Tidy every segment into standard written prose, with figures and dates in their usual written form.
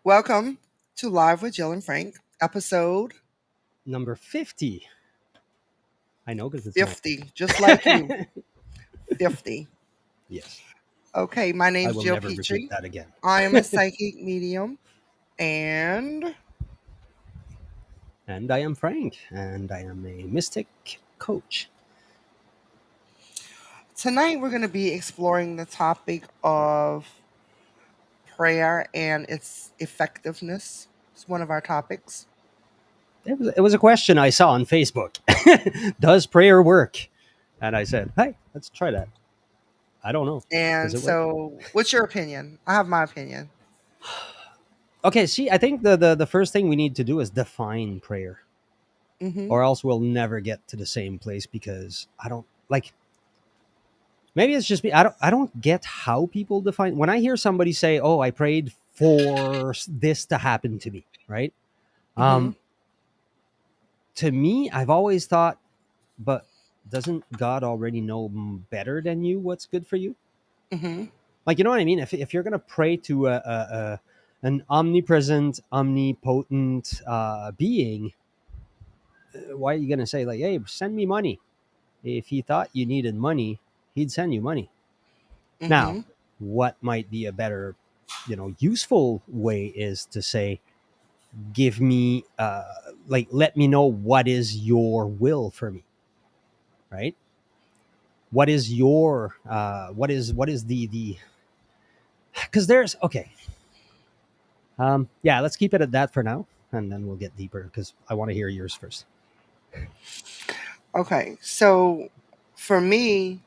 Welcome to Live with Jill and Frank, episode Number 50. I know because it's my 50, just like you, 50. yes. Okay, my I name's will Jill never repeat Petrie. that again. I am a psychic medium, and And I am Frank, and I am a mystic coach. tonight we're going to be exploring the topic of prayer and its effectiveness. It's one of our topics. It was a question I saw on Facebook. Does prayer work? And I said, hey, let's try that. I don't know. Does And it work? so, what's your opinion? I have my opinion. Okay, see, I think the first thing we need to do is define prayer, Hmm. or else we'll never get to the same place because I don't like. Maybe it's just me. I don't get how people define. When I hear somebody say, "Oh, I prayed for this to happen to me," right? Hmm. Um, to me, I've always thought, but doesn't God already know better than you what's good for you? Hmm. Like, you know what I mean? If you're gonna pray to an omnipresent, omnipotent being, why are you gonna say like, "Hey, send me money"? If he thought you needed money, he'd send you money. Now, Hmm. what might be a better, useful way is to say, give me, like, let me know what is your will for me, right? What is your, what is the, because there's, okay. Yeah, let's keep it at that for now. And then we'll get deeper because I want to hear yours first. Okay, so for me,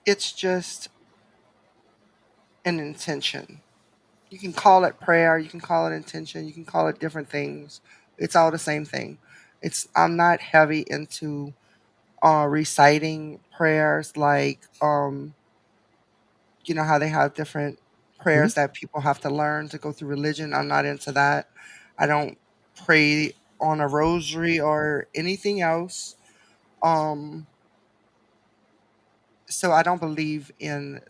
it's just an intention. You can call it prayer, you can call it intention, you can call it different things. It's all the same thing. It's I'm not heavy into reciting prayers like you know how they have different Hmm. prayers that people have to learn to go through religion. I'm not into that. I don't pray on a rosary or anything else. Um so I don't believe in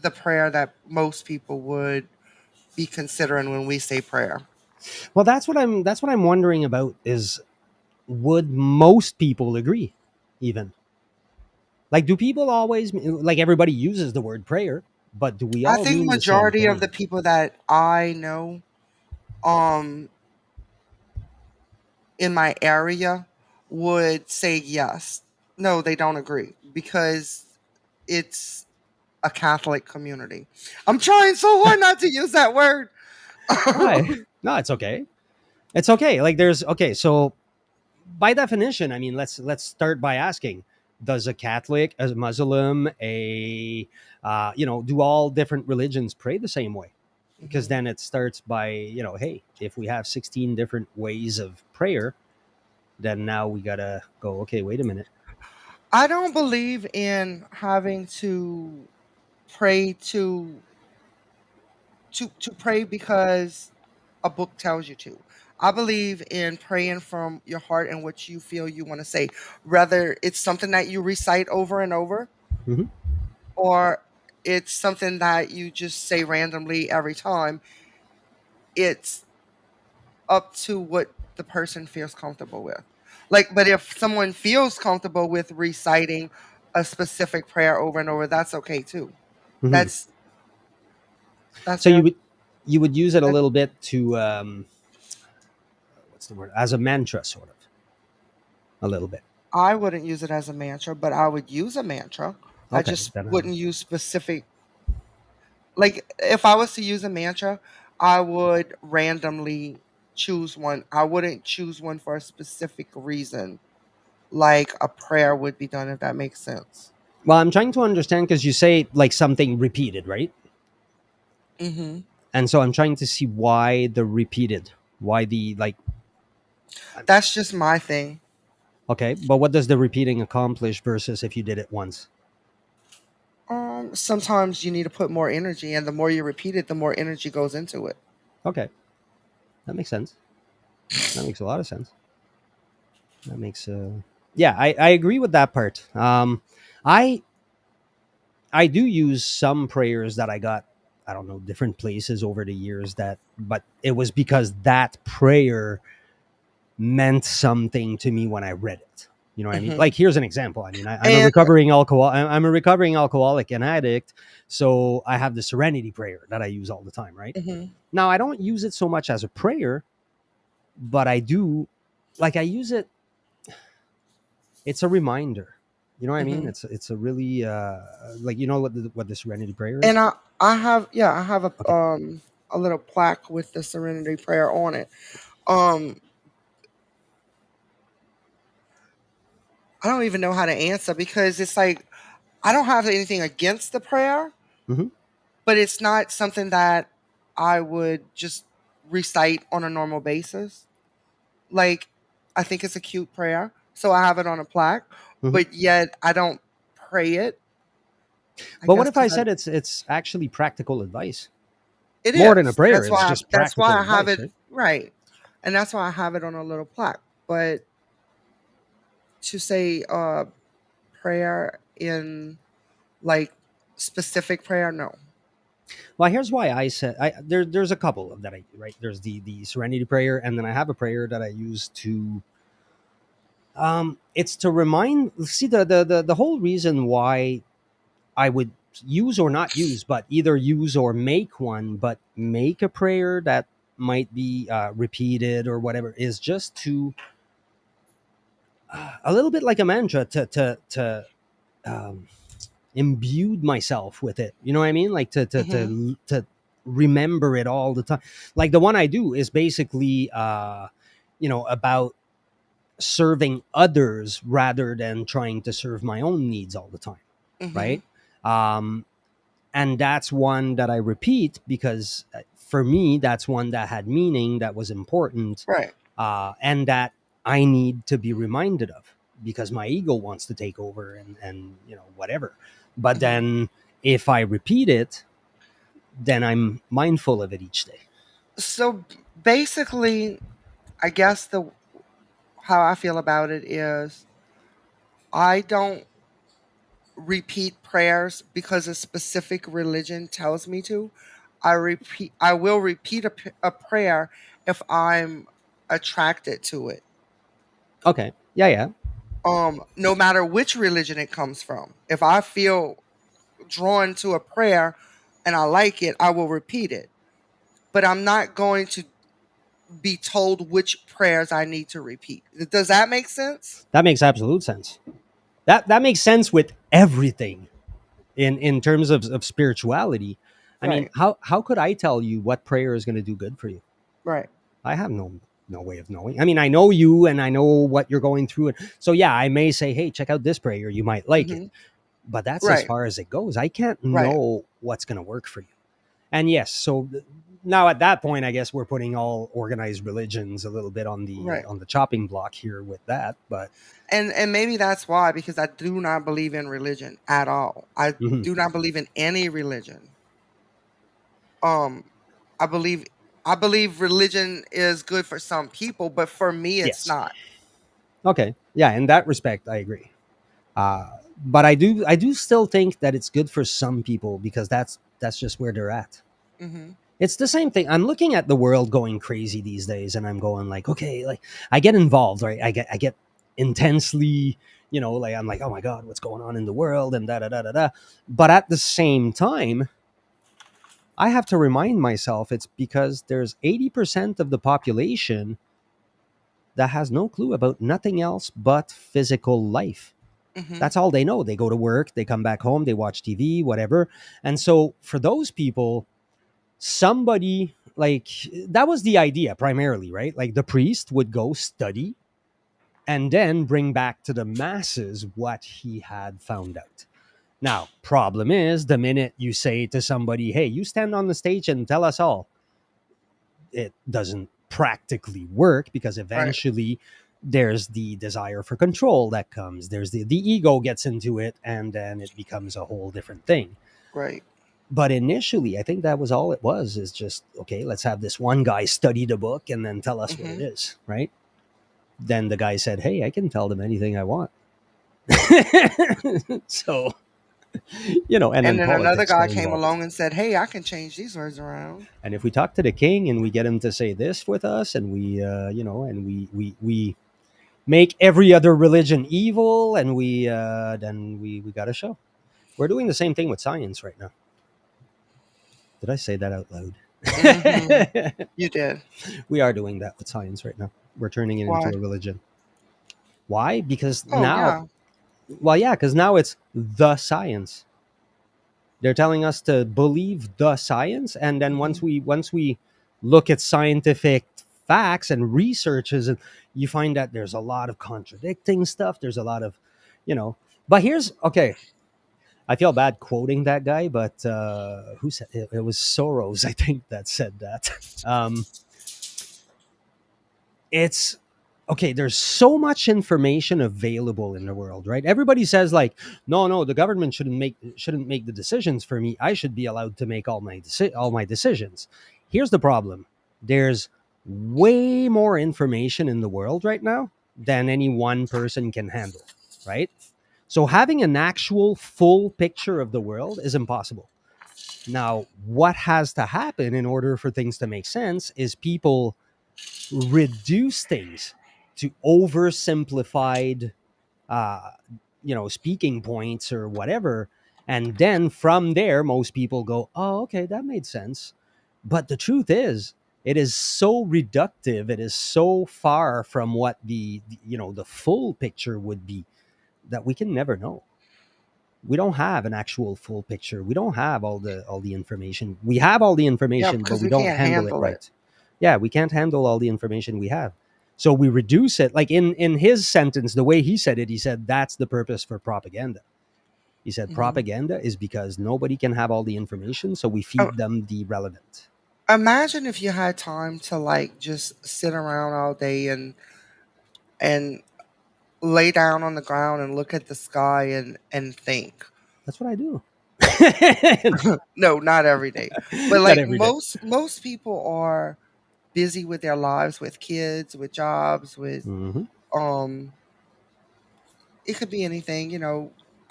the prayer that most people would be considering when we say prayer. Well, that's what I'm wondering about is, would most people agree even? Like, do people always, like, everybody uses the word prayer, but do we I all think mean the same majority of the thing? people that I know um in my area would say yes. No, they don't agree because it's a Catholic community. I'm trying so hard not to use that word. Why? No, it's okay. It's okay. Like, there's, okay, so by definition, I mean, let's start by asking, does a Catholic, a Muslim, a do all different religions pray the same way? Because Mhm. then it starts by, hey, if we have 16 different ways of prayer, then now we gotta go, okay, wait a minute. I don't believe in having to pray to pray because a book tells you to. I believe in praying from your heart and what you feel you want to say. Whether it's something that you recite over and over Hmm. or it's something that you just say randomly every time, it's up to what the person feels comfortable with. Like, but if someone feels comfortable with reciting a specific prayer over and over, that's okay too. Hmm. That's that's So their you would use it a that's little bit to, what's the word, as a mantra, sort of, a little bit. I wouldn't use it as a mantra, but I would use a mantra. I Okay, just then wouldn't use specific. Like if I was to use a mantra, I would randomly choose one. I wouldn't choose one for a specific reason, like a prayer would be done, if that makes sense. well, I'm trying to understand because you say like something repeated, right? Hmm. And so I'm trying to see why the repeated, why the, like, That's just my thing. okay, but what does the repeating accomplish versus if you did it once? Sometimes you need to put more energy, and the more you repeat it, the more energy goes into it. Okay, that makes sense. That makes a lot of sense. That makes, yeah, I agree with that part. I I do use some prayers that I got. I don't know, different places over the years, that but it was because that prayer meant something to me when I read it. You know what I mean? Mhm. Like, here's an example. I mean, And I'm a recovering alcoholic and addict, so I have the Serenity prayer that I use all the time. Right mhm. now, I don't use it so much as a prayer, but I do, like, I use it. It's a reminder. You know what I mean? Mhm. It's a really like, you know what the Serenity prayer And is. I have, yeah, I have Okay. a little plaque with the Serenity Prayer on it. Um I don't even know how to answer because it's like I don't have anything against the prayer, Hmm. but it's not something that I would just recite on a normal basis. Like, I think it's a cute prayer, so I have it on a plaque, Hmm. but yet I don't pray it. I But what guess if I because said it's actually practical advice it more than a is. prayer? It's just That's why practical I have advice, it right? right, and that's why I have it on a little plaque. But to say prayer in like specific prayer, no. Well, here's why I said there's a couple of that I do, right. There's the Serenity prayer, and then I have a prayer that I use to it's to remind. See, the whole reason why I would use or not use, but either use or make one, but make a prayer that might be repeated or whatever, is just to a little bit like a mantra to um, imbued myself with it. You know what I mean? Like Hmm. to remember it all the time. Like the one I do is basically about serving others rather than trying to serve my own needs all the time, Hmm. right? Um, and that's one that I repeat because for me, that's one that had meaning, that was important, Right. and that I need to be reminded of because my ego wants to take over and whatever. But Hmm. then if I repeat it, then I'm mindful of it each day. So basically, I guess the how I feel about it is I don't repeat prayers because a specific religion tells me to. I will repeat a prayer if I'm attracted to it. Okay. Yeah. Yeah. No matter which religion it comes from. If I feel drawn to a prayer and I like it, I will repeat it. But I'm not going to be told which prayers I need to repeat. Does that make sense? That makes absolute sense. That makes sense with everything in terms of spirituality. I mean, Right. how could I tell you what prayer is going to do good for you? Right. I have no way of knowing. I mean, I know you and I know what you're going through. So yeah, I may say, "Hey, check out this prayer. You might like it." Mhm. But that's as Right. far as it goes. I can't Right. know what's going to work for you. And yes, so now at that point, I guess we're putting all organized religions a little bit Right. on the chopping block here with that. But And maybe that's why, because I do not believe in religion at all. I mhm, do not believe in any religion. Um I believe I believe religion is good for some people, but for me it's yes, not. okay, yeah, in that respect, I agree. Uh, but I do still think that it's good for some people because that's just where they're at. Mhm. It's the same thing. I'm looking at the world going crazy these days, and I'm going like, okay, like I get involved, right? I get intensely, like I'm like, oh my god, what's going on in the world, and da da da da da. But at the same time, I have to remind myself it's because there's 80% of the population that has no clue about nothing else but physical life. Mhm. That's all they know. They go to work, they come back home, they watch TV, whatever. And so for those people, somebody like that was the idea primarily, right? Like the priest would go study and then bring back to the masses what he had found out. Now, problem is the minute you say to somebody, hey, you stand on the stage and tell us all, it doesn't practically work because Right. eventually there's the desire for control that comes. There's the ego gets into it and then it becomes a whole different thing. Right. But initially, I think that was all it was, is just, okay, let's have this one guy study the book and then tell us what it Mhm. is, right? Then the guy said, hey, I can tell them anything I want. So And And then then another politics guy get came involved. along and said, "Hey, I can change these words around." And if we talk to the king and we get him to say this with us, and we make every other religion evil, and we got a show. We're doing the same thing with science right now. Did I say that out loud? Hmm. You did. We are doing that with science right now. We're turning it into Why? a religion. Why? Because Oh now, yeah. well, yeah, because now it's the science. They're telling us to believe the science, and then Hmm. once we look at scientific facts and researches, and you find that there's a lot of contradicting stuff. There's a lot of, you know. But here's okay. I feel bad quoting that guy, but who said it? It was Soros, I think, that said that. Um, it's okay. There's so much information available in the world, right? Everybody says like, no, the government shouldn't make the decisions for me. I should be allowed to make all my decisions. Here's the problem: there's way more information in the world right now than any one person can handle, right? So having an actual full picture of the world is impossible. Now, what has to happen in order for things to make sense is people reduce things to oversimplified uh speaking points or whatever, and then from there most people go, oh, okay, that made sense. But the truth is, it is so reductive, it is so far from what the full picture would be, that we can never know. We don't have an actual full picture. We don't have all the information. We have all the Yeah, information, but because we we don't can't handle it handle it. right. Yeah, we can't handle all the information we have. So we reduce it. Like in his sentence, the way he said it, he said that's the purpose for propaganda. He said Hmm. propaganda is because nobody can have all the information, so we feed them the relevant. Imagine if you had time to like just sit around all day and lay down on the ground and look at the sky and think. That's what I do. No, not every day. But Not like every day. most people are busy with their lives, with kids, with jobs, with Mm-hmm. um it could be anything,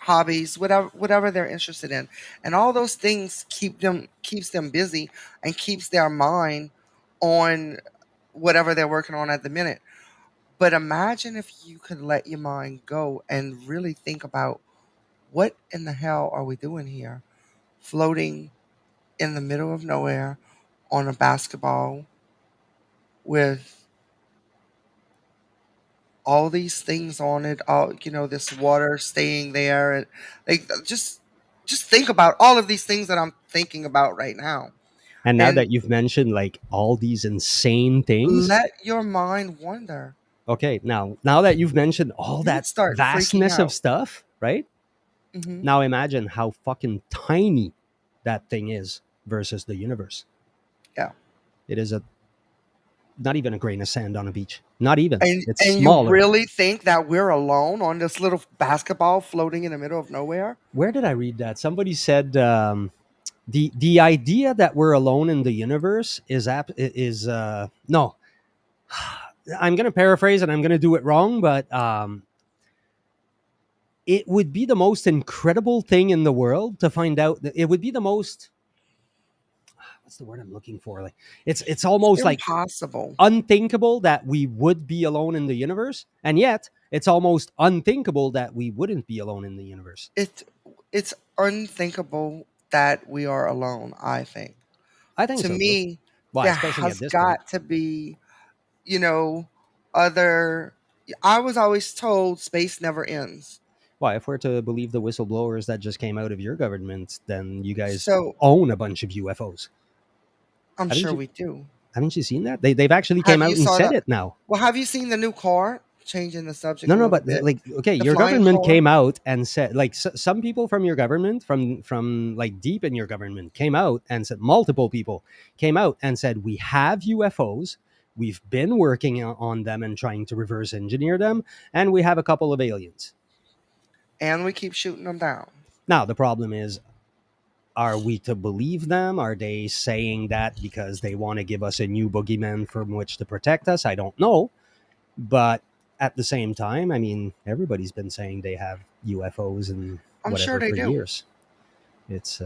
hobbies, whatever they're interested in. And all those things keeps them busy and keeps their mind on whatever they're working on at the minute. But imagine if you could let your mind go and really think about what in the hell are we doing here? Floating in the middle of nowhere on a basketball with all these things on it, all this water staying there, and like just think about all of these things that I'm thinking about right now, And now and that you've mentioned like all these insane things, let your mind wander. okay, now that you've mentioned all You would that start freaking vastness of out. stuff, right? Hmm. Now imagine how fucking tiny that thing is versus the universe. Yeah, It is a not even a grain of sand on a beach. Not even. It's and you smaller. really think that we're alone on this little basketball floating in the middle of nowhere? Where did I read that? Somebody said the idea that we're alone in the universe is no. I'm gonna paraphrase and I'm gonna do it wrong, but it would be the most incredible thing in the world to find out that it would be the most, what's the word I'm looking for? Like it's almost like Impossible. unthinkable that we would be alone in the universe, and yet it's almost unthinkable that we wouldn't be alone in the universe. It it's unthinkable that we are alone, I think. I think To so too. me, Why, there especially at has this point. got to be, you know, other I was always told space never ends. Why, if we're to believe the whistleblowers that just came out of your government, then you guys So, own a bunch of UFOs. I'm Haven't sure you? we do. Haven't you seen that? They've actually Have came you out and saw said the it now. Well, have you seen the new car? Changing the No, subject a no, little but bit. like, okay, The your flying government car? came out and said, like, some people from your government, from like deep in your government, came out and said, multiple people came out and said, we have UFOs, we've been working on them and trying to reverse engineer them, and we have a couple of aliens. And we keep shooting them down. Now the problem is, are we to believe them? Are they saying that because they want to give us a new boogeyman from which to protect us? I don't know. But at the same time, I mean, everybody's been saying they have UFOs and I'm sure whatever they for do. years. It's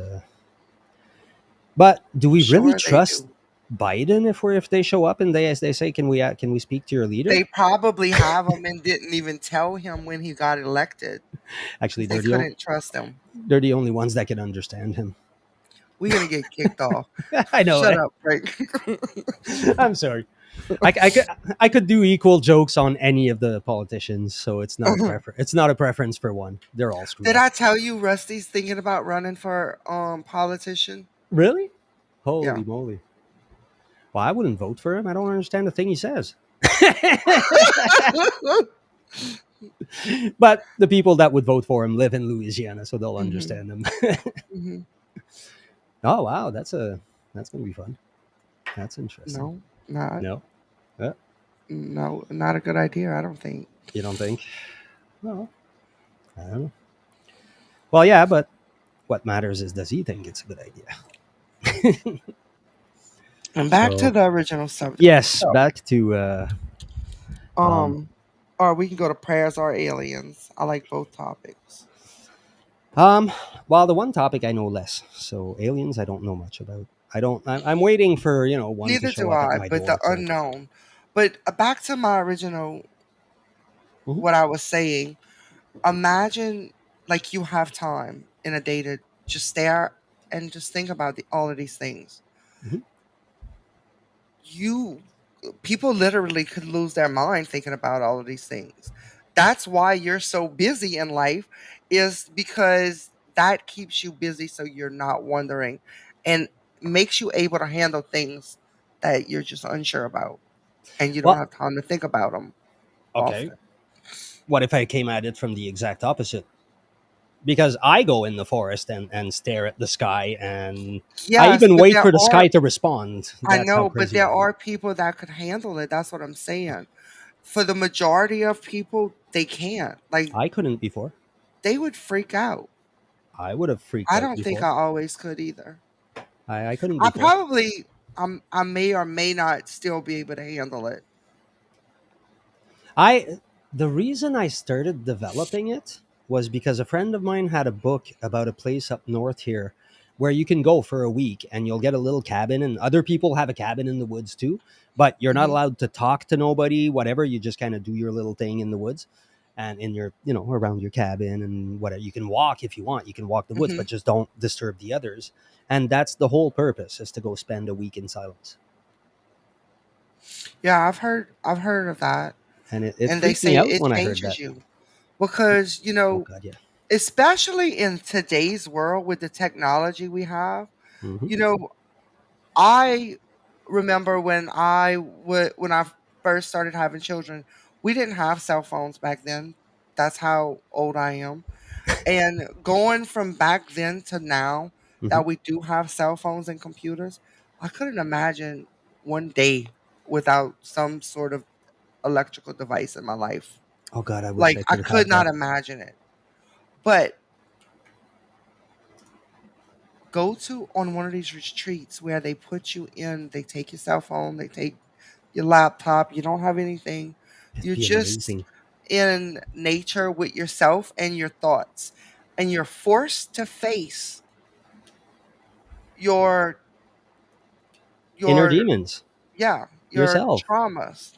but do we really Sure they trust do. Biden if they show up and they say can we speak to your leader? They probably have him and didn't even tell him when he got elected Actually, because they couldn't trust him. they're the only ones that can understand him. We're gonna get kicked off. I know, Shut right? up, Frank. I'm sorry. I could do equal jokes on any of the politicians, so it's not a preference for one. They're all screwed Did up. I tell you Rusty's thinking about running for politician? Really? Yeah. Holy moly! Well, I wouldn't vote for him. I don't understand the thing he says. But the people that would vote for him live in Louisiana, so they'll hmm understand him. hmm Oh wow, that's gonna be fun. That's interesting. No, not No, uh, no, not a good idea. I don't think. you don't think? Well, I don't know. Well, yeah, but what matters is does he think it's a good idea? And back to So the original subject. yes, So, back to um, um, or we can go to prayers or aliens. I like both topics. um. Well, the one topic I know less. So aliens, I don't know much about. I don't. I'm waiting for one to Neither show do up at I, my but the door to. unknown. But back to my original, Mhm, what I was saying. Imagine like you have time in a day to just stare and just think about all of these things. mhm. You People literally could lose their mind thinking about all of these things. That's why you're so busy in life is because that keeps you busy so you're not wondering and makes you able to handle things that you're just unsure about and you don't Well, have time to think about them okay. often. What if I came at it from the exact opposite? Because I go in the forest and stare at the sky, and I Yes, even but wait there for the are sky to respond. I That's how know, but crazy there I am. are people that could handle it. That's what I'm saying. For the majority of people, they can't. Like I couldn't before. they would freak out. I would have freaked I out don't think before. I always could either. I couldn't I before. probably I may or may not still be able to handle it. I The reason I started developing it was because a friend of mine had a book about a place up north here where you can go for a week and you'll get a little cabin, and other people have a cabin in the woods too, but you're not Mhm. allowed to talk to nobody, whatever. You just kind of do your little thing in the woods and in your, around your cabin and whatever. You can walk if you want. You can walk the woods, Mhm. but just don't disturb the others. And that's the whole purpose, is to go spend a week in silence. Yeah, I've heard of that. And it And they freaked me say out it when I heard changes that. you because, Oh God, yeah. especially in today's world with the technology we have, Hmm. you know, I remember when I first started having children, we didn't have cell phones back then. That's how old I am. And going from back then to now Hmm. that we do have cell phones and computers, I couldn't imagine one day without some sort of electrical device in my life. Oh God, I wish Like I I could could have not that. imagine it. But go to on one of these retreats where they put you in, they take your cell phone, they take your laptop, you don't have anything. It'd You're be just amazing. in nature with yourself and your thoughts. And you're forced to face your Inner your demons, yeah, your yourself. traumas.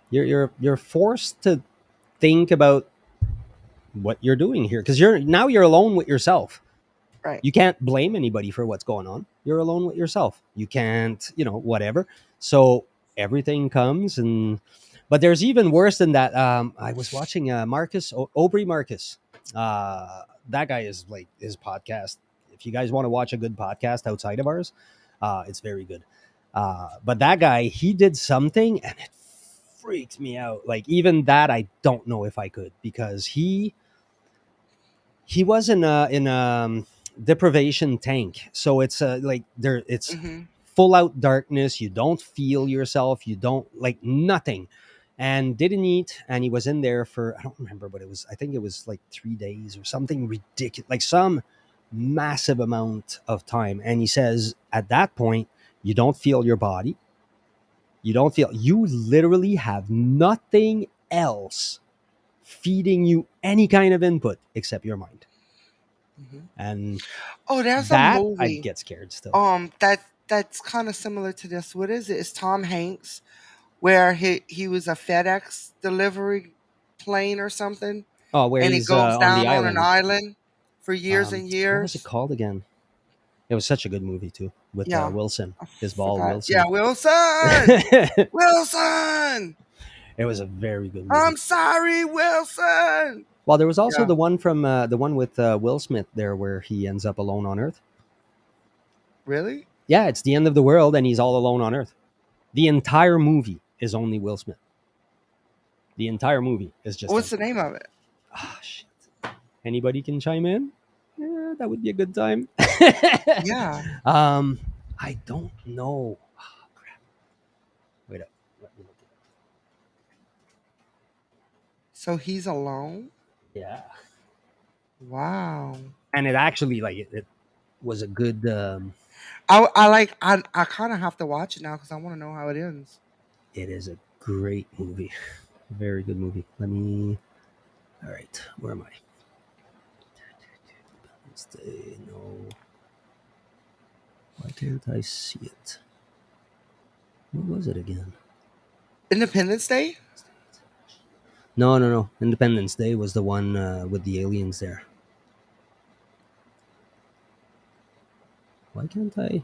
You're forced to think about what you're doing here, because you're alone with yourself. Right. You can't blame anybody for what's going on. You're alone with yourself. You can't, whatever. So everything comes, and but there's even worse than that. I was watching Marcus Aubrey Marcus. That guy is like his podcast. If you guys want to watch a good podcast outside of ours, it's very good. But that guy, he did something, and it freaked me out. Like even that, I don't know if I could, because he was in a deprivation tank. So it's like there it's Mhm. full out darkness. You don't feel yourself. You don't like nothing, and didn't eat. And he was in there for, I don't remember, but it was, I think it was like 3 days or something ridiculous, like some massive amount of time. And he says at that point, you don't feel your body. You literally have nothing else feeding you any kind of input except your mind. Mhm. And Oh, there's a that I'd movie, get scared still. that's kinda similar to this. What is it? It's Tom Hanks, where he was a FedEx delivery plane or something, Oh, where and he he's goes on the down on an island. island for years and What was it years. called again? It was such a good movie too, with Yeah, Wilson, I Isbal forgot. Yeah, Wilson. Wilson! It Wilson! was a very good movie. I'm sorry, Wilson! Well, there was also Yeah, the one with Will Smith there, where he ends up alone on Earth. really? Yeah, it's the end of the world, and he's all alone on Earth. The entire movie is only Will Smith. The entire movie is just him. What's the name of it? Ah, shit. Anybody can chime in? Yeah, that would be a good time. Yeah. um, I don't know. Oh, crap. Wait up. Let me look it up. So he's alone? Yeah. Wow. And it actually, like, it was a good. I kind of have to watch it now because I want to know how it ends. It is a great movie. Very good movie. Let me. All right. Where am I? Stay. No. Why can't I see it? What was it again? Independence Day? No, no, no. Independence Day was the one with the aliens there. Why can't I?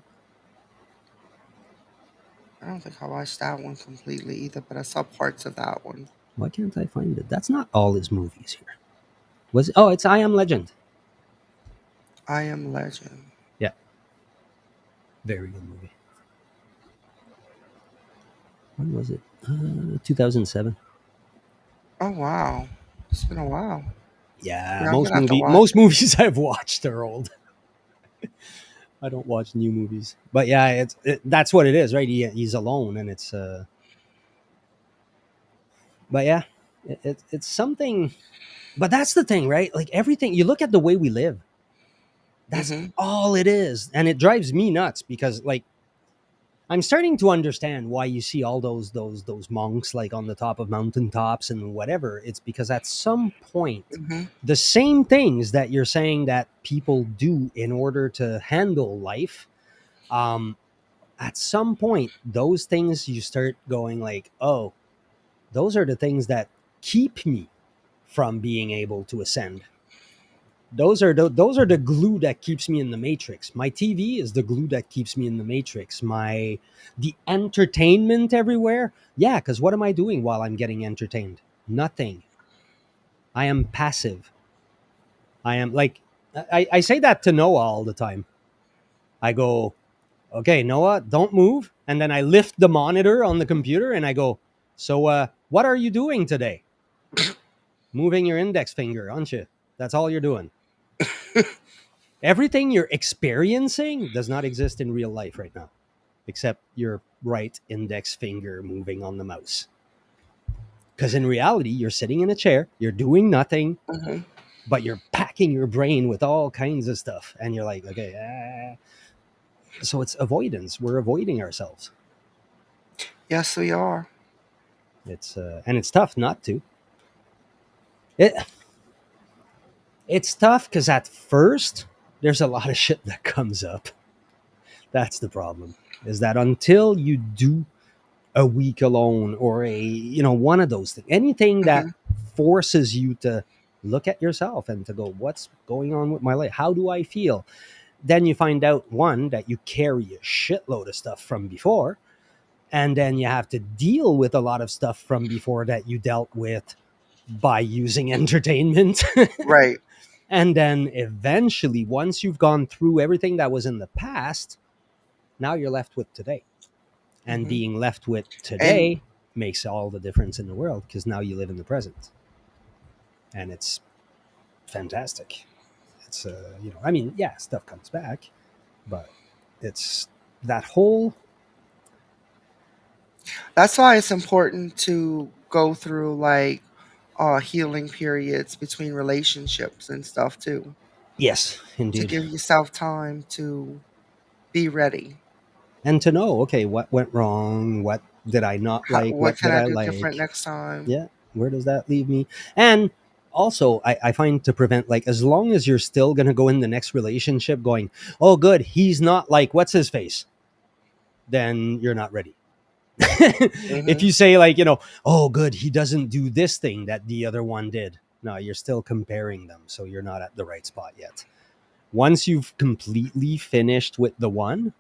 I don't think I watched that one completely either, but I saw parts of that one. Why can't I find it? That's not all his movies here. Was it? Oh, it's I Am Legend. I Am Legend. Yeah, very good movie. When was it? 2007. Oh wow, it's been a while. Yeah, Yeah, I'm gonna have to watch most it. movies I've watched are old. I don't watch new movies, but yeah, that's what it is, right? He's alone, and it's. But yeah, it's something. But that's the thing, right? Like everything, you look at the way we live. That's Hmm. all it is, and it drives me nuts because, like, I'm starting to understand why you see all those monks like on the top of mountaintops and whatever. It's because at some point, Hmm. the same things that you're saying that people do in order to handle life, um, at some point, those things you start going like, oh, those are the things that keep me from being able to ascend. Those are the glue that keeps me in the matrix. My TV is the glue that keeps me in the matrix. My the entertainment everywhere. Yeah, because what am I doing while I'm getting entertained? Nothing. I am passive. I am like I say that to Noah all the time. I go, okay, Noah, don't move. And then I lift the monitor on the computer and I go, so what are you doing today? Moving your index finger, aren't you? That's all you're doing. Everything you're experiencing does not exist in real life right now, except your right index finger moving on the mouse. Because in reality, you're sitting in a chair, you're doing nothing, Hmm. but you're packing your brain with all kinds of stuff. And you're like, okay, so it's avoidance. We're avoiding ourselves. Yes, we are. And it's tough not to. It, it's tough because at first, there's a lot of shit that comes up. That's the problem. Is that until you do a week alone or one of those things, anything that Hmm. forces you to look at yourself and to go, what's going on with my life, how do I feel, then you find out, one, that you carry a shitload of stuff from before, and then you have to deal with a lot of stuff from before that you dealt with by using entertainment. Right. And then eventually, once you've gone through everything that was in the past, now you're left with today. And Hmm. being left with And today makes all the difference in the world because now you live in the present, and it's fantastic. It's I mean, yeah, stuff comes back, but it's that whole. that's why it's important to go through like healing periods between relationships and stuff too, Yes, to indeed. give yourself time to be ready. And to know, okay, what went wrong, what did I not like, What what can did I I do different like, next time? yeah, where does that leave me? And Also, I find to prevent, like, as long as you're still going to go in the next relationship going, oh good, he's not like what's his face, then you're not ready. If Mhm. you say, like, oh good, he doesn't do this thing that the other one did, no, you're still comparing them, so you're not at the right spot yet. Once you've completely finished with the one,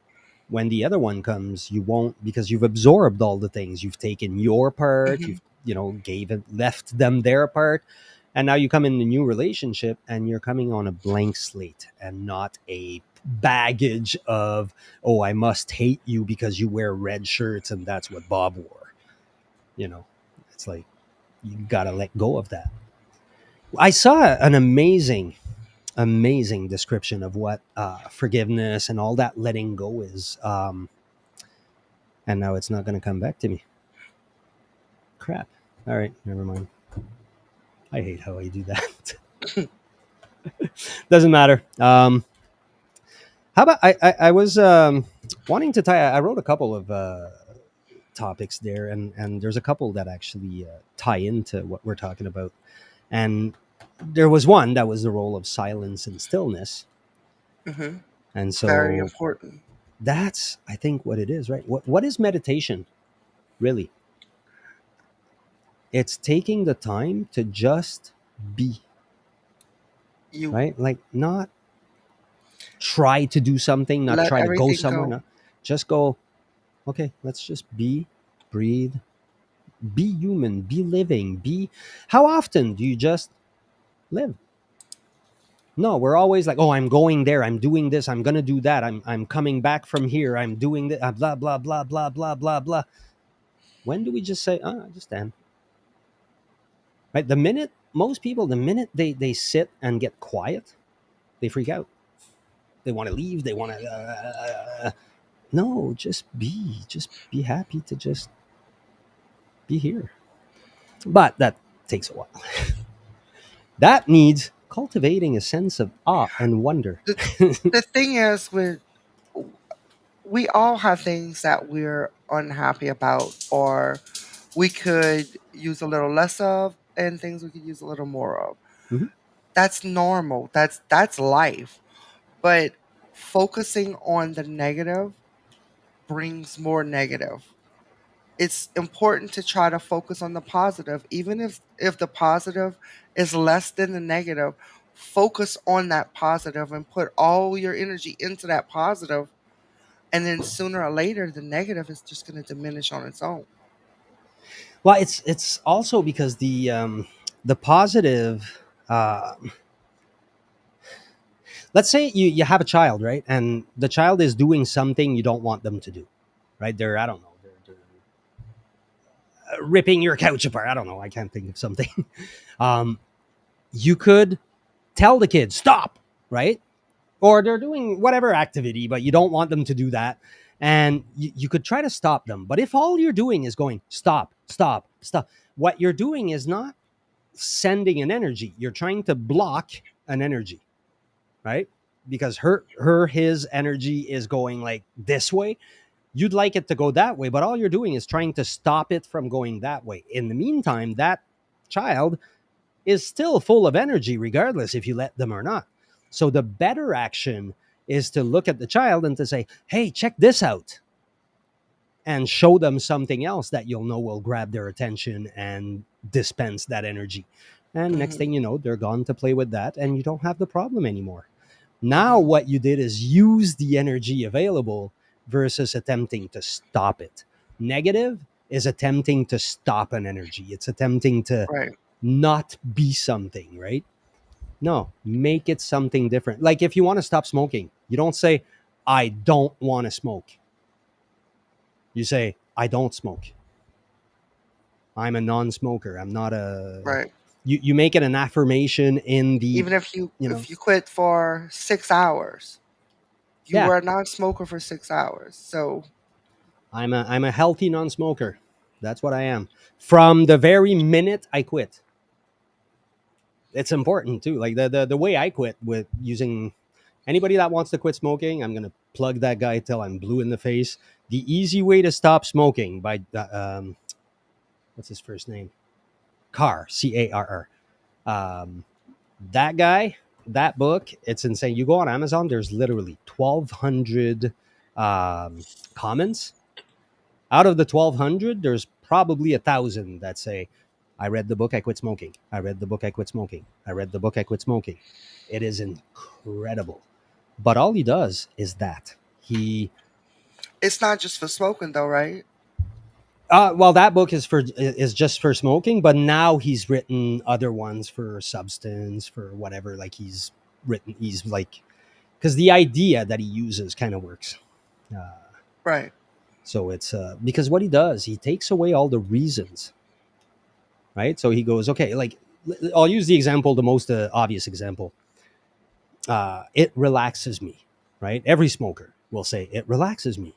when the other one comes, you won't, because you've absorbed all the things. You've taken your part, Mhm. you've, gave it, left them their part. And now you come in a new relationship and you're coming on a blank slate and not a baggage of, oh, I must hate you because you wear red shirts and that's what Bob wore. You know, it's like you got to let go of that. I saw an amazing description of what forgiveness and all that letting go is. And now it's not going to come back to me. Crap. All right, never mind. I hate how I do that. Doesn't matter. How about I was wanting to tie. I wrote a couple of topics there, and there's a couple that actually tie into what we're talking about. And there was one that was the role of silence and stillness. Mhm. And Very so important. that's, I think, what it is, right? What is meditation really? It's taking the time to just be, You right? Like, not try to do something, not let try to go everything somewhere, go. not just go, okay, let's just be, breathe, be human, be living, be. How often do you just live? No, we're always like, oh, I'm going there, I'm doing this, I'm going to do that, I'm coming back from here, I'm doing that, blah, blah, blah, blah, blah, blah, blah. When do we just say, just stand? Right? The minute, most people, the minute they sit and get quiet, they freak out. They want to leave, they want to, no, just be happy to just be here. But that takes a while. That needs cultivating a sense of awe and wonder. The the thing is with we all have things that we're unhappy about or we could use a little less of and things we could use a little more of. Mhm. That's normal. That's life. But focusing on the negative brings more negative. It's important to try to focus on the positive even if the positive is less than the negative. Focus on that positive and put all your energy into that positive, and then sooner or later the negative is just going to diminish on its own. Well, it's also because the positive. Let's say you have a child, right, and the child is doing something you don't want them to do, right? They're, I don't know, they're ripping your couch apart. I don't know. I can't think of something. um, you could tell the kid stop, right? Or they're doing whatever activity, but you don't want them to do that. And you could try to stop them. But if all you're doing is going, stop, stop, stop, what you're doing is not sending an energy. You're trying to block an energy, right? Because his energy is going like this way. You'd like it to go that way, but all you're doing is trying to stop it from going that way. In the meantime, that child is still full of energy, regardless if you let them or not. So the better action is to look at the child and to say, hey, check this out, and show them something else that you'll know will grab their attention and dispense that energy. And next Mhm. thing you know, they're gone to play with that, and you don't have the problem anymore. Now, Mhm. what you did is use the energy available versus attempting to stop it. Negative is attempting to stop an energy, it's attempting to Right. not be something, right? No, make it something different. Like, if you want to stop smoking, you don't say, I don't want to smoke. You say, I don't smoke. I'm a non smoker. I'm not a. Right. You make it an affirmation in the, Even if you you know, if you quit for 6 hours, you yeah, were a non-smoker for 6 hours. So I'm a healthy non smoker. That's what I am. From the very minute I quit, it's important too. Like the way I quit with using, anybody that wants to quit smoking, I'm gonna plug that guy till I'm blue in the face. The easy way to stop smoking by what's his first name? Carr, Carr. Um, that guy, that book, it's insane. You go on Amazon, there's literally 1,200 comments. Out of the 1,200, there's probably 1,000 that say, I read the book, I quit smoking. I read the book, I quit smoking. I read the book, I quit smoking. It is incredible. But all he does is that. It's not just for smoking though, right? Well, that book is just for smoking, but now he's written other ones for substance, for whatever. Like he's like, because the idea that he uses kind of works. Uh, Right. so it's because what he does, he takes away all the reasons, right? So he goes, okay, like I'll use the example, the most obvious example. It relaxes me, right? Every smoker will say it relaxes me.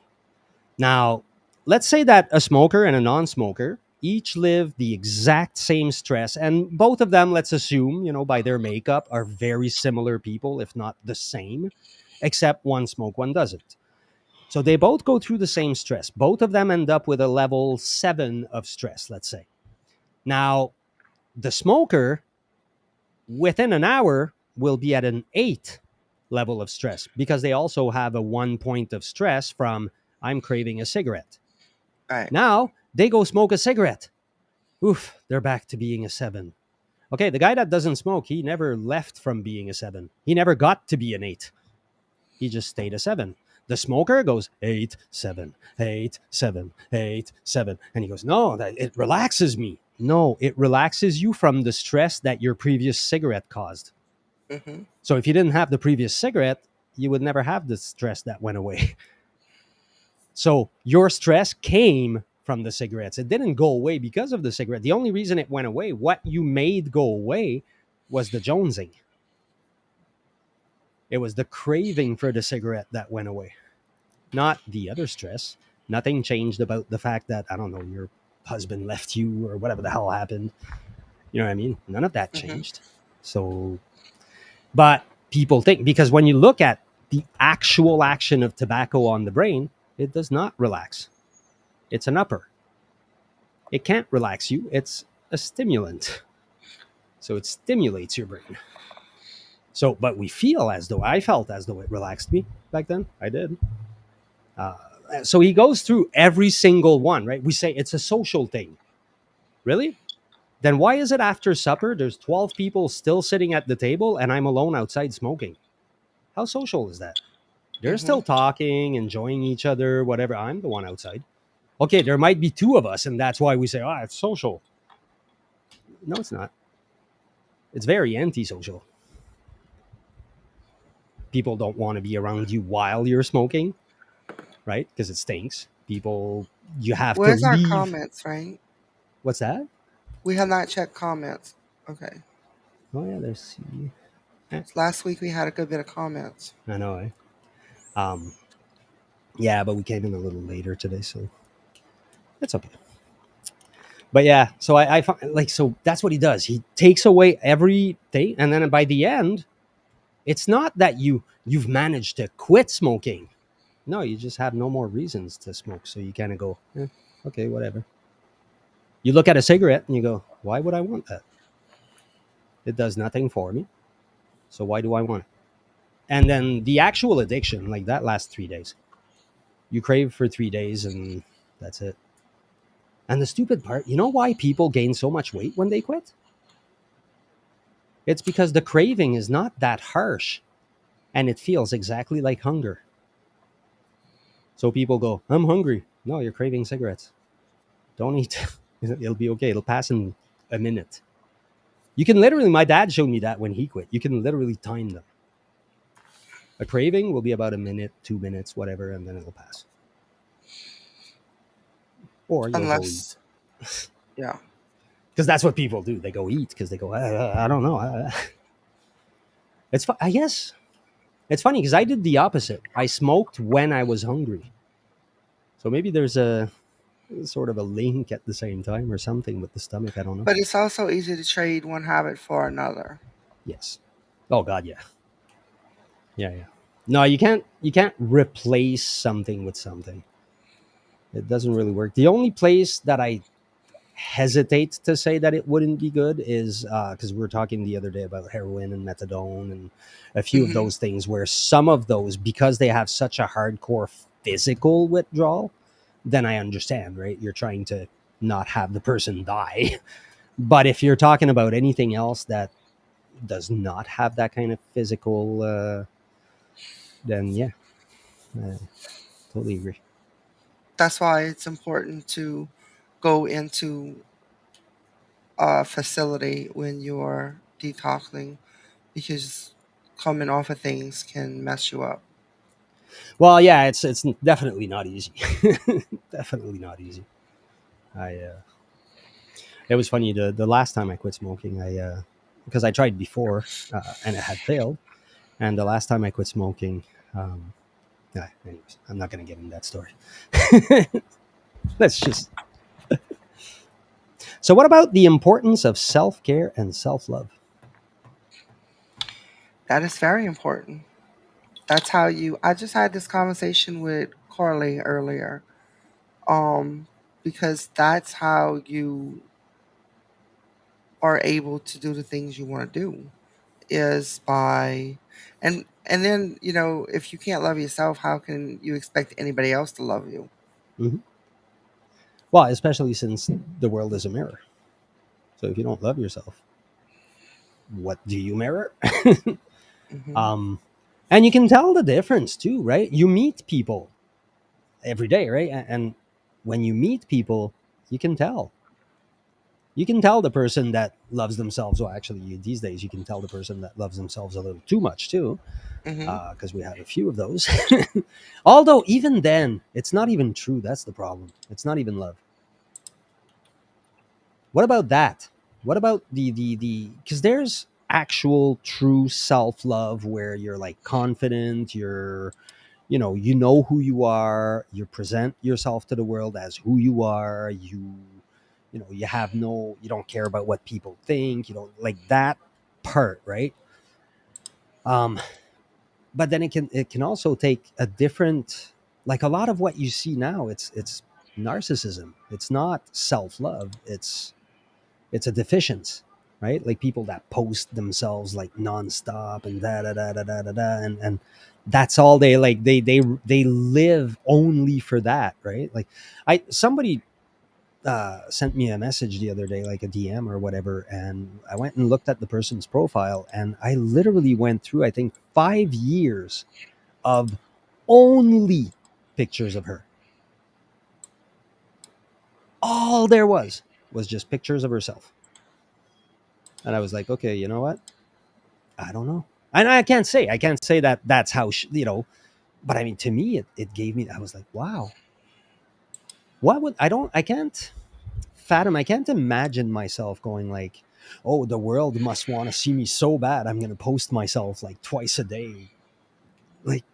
Now, let's say that a smoker and a non-smoker each live the exact same stress, and both of them, let's assume, by their makeup, are very similar people, if not the same, except one smoke, one doesn't. So they both go through the same stress. Both of them end up with a level 7 of stress, let's say. Now, the smoker within an hour will be at an 8 level of stress because they also have a 1 point of stress from I'm craving a cigarette. Right. Now they go smoke a cigarette. Oof, they're back to being a 7. Okay, the guy that doesn't smoke, he never left from being a 7. He never got to be an 8. He just stayed a 7. The smoker goes 8, 7, 8, 7, 8, 7. And he goes, no, it relaxes me. No, it relaxes you from the stress that your previous cigarette caused. Hmm. So if you didn't have the previous cigarette, you would never have the stress that went away. So your stress came from the cigarettes. It didn't go away because of the cigarette. The only reason it went away, what you made go away, was the jonesing. It was the craving for the cigarette that went away, not the other stress. Nothing changed about the fact that, I don't know, your husband left you or whatever the hell happened. You know what I mean? None of that Hmm. changed. So, but people think, because when you look at the actual action of tobacco on the brain, it does not relax. It's an upper. It can't relax you. It's a stimulant. So it stimulates your brain. So, but we feel as though, I felt as though it relaxed me back then. I did. Uh, so he goes through every single one, right? We say it's a social thing. Really? Then why is it after supper there's 12 people still sitting at the table and I'm alone outside smoking? How social is that? They're Hmm. still talking, enjoying each other, whatever. I'm the one outside. Okay, there might be two of us, and that's why we say, it's social. No, it's not. It's very antisocial. People don't want to be around you while you're smoking, right? Because it stinks. People, you have to Where's our leave. comments, Frank? What's that? We have not checked comments. Okay. Oh, yeah, there's. Last week we had a good bit of comments. I know, eh? Um, yeah, but we came in a little later today, so it's okay. But yeah, so I find, like, so that's what he does. He takes away everything, and then by the end, it's not that you've managed to quit smoking. No, you just have no more reasons to smoke, so you kind of go, okay, whatever. You look at a cigarette and you go, why would I want that? It does nothing for me, so why do I want it? And then the actual addiction, like that, lasts 3 days. You crave for 3 days, and that's it. And the stupid part, you know why people gain so much weight when they quit? It's because the craving is not that harsh and it feels exactly like hunger. So people go, I'm hungry. No, you're craving cigarettes. Don't eat. It'll be okay. It'll pass in a minute. You can literally, my dad showed me that when he quit. You can literally time them. A craving will be about a minute, 2 minutes, whatever, and then it'll pass. Or you'll go eat. Unless, yeah. Because that's what people do. They go eat because they go, I don't know. I guess it's funny because I did the opposite. I smoked when I was hungry. So maybe there's a sort of a link at the same time or something with the stomach. I don't know. But it's also easy to trade one habit for another. Yes. Oh God, yeah. Yeah, yeah. No, you can't replace something with something. It doesn't really work. The only place that I hesitate to say that it wouldn't be good is because we were talking the other day about heroin and methadone and a few of Mhm. those things where some of those, because they have such a hardcore physical withdrawal, then I understand, right? You're trying to not have the person die. But if you're talking about anything else that does not have that kind of physical, then yeah, I totally agree. That's why it's important to go into a facility when you're detoxing, because coming off of things can mess you up. Well, yeah, it's definitely not easy. Definitely not easy. I It was funny the last time I quit smoking. I because I tried before and it had failed, and the last time I quit smoking. Anyways, I'm not going to get into that story. Let's just. So, what about the importance of self care and self love? That is very important. That's how you I just had this conversation with Carly earlier. Um because that's how you are able to do the things you want to do, is by and then, if you can't love yourself, how can you expect anybody else to love you? Hmm. Well, especially since the world is a mirror. So, if you don't love yourself, what do you mirror? Mhm. um, and you can tell the difference too, right? You meet people every day, right? And when you meet people, you can tell. You can tell the person that loves themselves. Well, actually, these days you can tell the person that loves themselves a little too much too, Mhm. because we have a few of those. Although even then, it's not even true. That's the problem. It's not even love. What about that? What about the? Because there's actual true self love where you're like confident. You know who you are. You present yourself to the world as who you are. You have no, you don't care about what people think. You don't like that part, right? um but then it can also take a different, like a lot of what you see now, it's narcissism. It's not self-love. It's a deficiency, right? Like people that post themselves like nonstop and da da da da da da da, and that's all they like. They live only for that, right? Like I somebody sent me a message the other day, like a DM or whatever, and I went and looked at the person's profile, and I literally went through, I think, 5 years of only pictures of her. All there was just pictures of herself, and I was like, okay, you know what? I don't know, and I can't say that that's how but I mean, to me, it gave me. I was like, wow, what would I can't fathom. I can't imagine myself going like, oh, the world must want to see me so bad. I'm going to post myself like twice a day. Like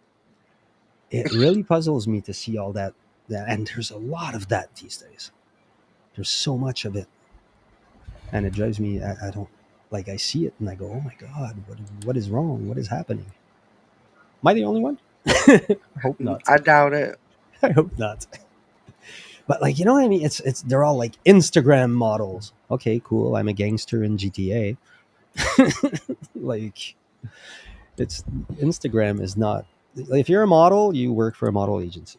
it really puzzles me to see all that, and there's a lot of that these days. There's so much of it, and it drives me. I don't like. I see it and I go, oh my god, what is wrong? What is happening? Am I the only one? I hope not. I doubt it. I hope not. But like, you know what I mean? It's they're all like Instagram models. Okay, cool. I'm a gangster in GTA. Like it's Instagram is not. If you're a model, you work for a model agency.